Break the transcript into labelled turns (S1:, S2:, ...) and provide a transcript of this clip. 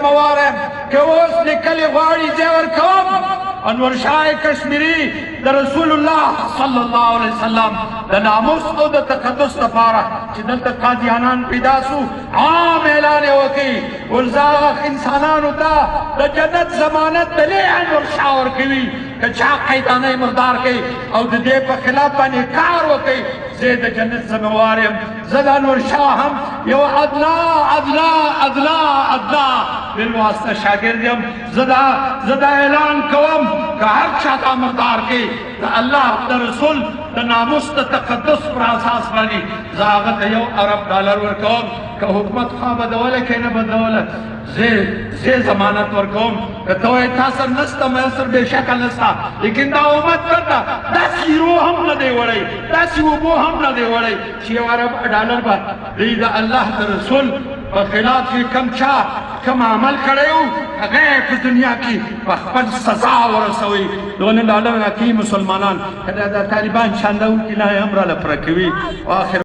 S1: ذمہ وار یم کہ اوس لیکلې غواړي ځای ورکوم انور شاه کشمیري د رسول الله صلی الله علیه وسلم د ناموس او د تقدس لپاره چې دلته قادیانان پیدا سو عام اعلان یې وکړي ورزاغ انسانانو ته د جنت ضمانت دلی انور شاه ورکوي که چا قیدانۍ مردار کوي او د دې په خلاف باندې کار وکړي زه د جنت ذمہ وار یم زه د انور شاه هم یو ادنا بالواسطه شاګرد یم زه دا اعلان کوم که هر چا دا مردار کوي د الله د رسول د ناموس د تقدس پر اساس باندې زه هغه ته $1 ارب ورکوم که حکومت خوا بدوله که نه بدوله زه ضمانت ورکوم که ته وایې تا سره نسته میسر بېشکه نسته لیکن دا امت درته داسې هیرو هم نه دی وړی داسې اوبو هم نه دی وړی چې $1 ارب به دوی د الله د رسول په خلاف یې کم چا کم عمل کړی و هغه یې په دنیا کې په خپل سزا ورسوي دونه ډالر راکوي مسلمانان که دا طالبان چاندونکي لا یې هم راله پوره کوي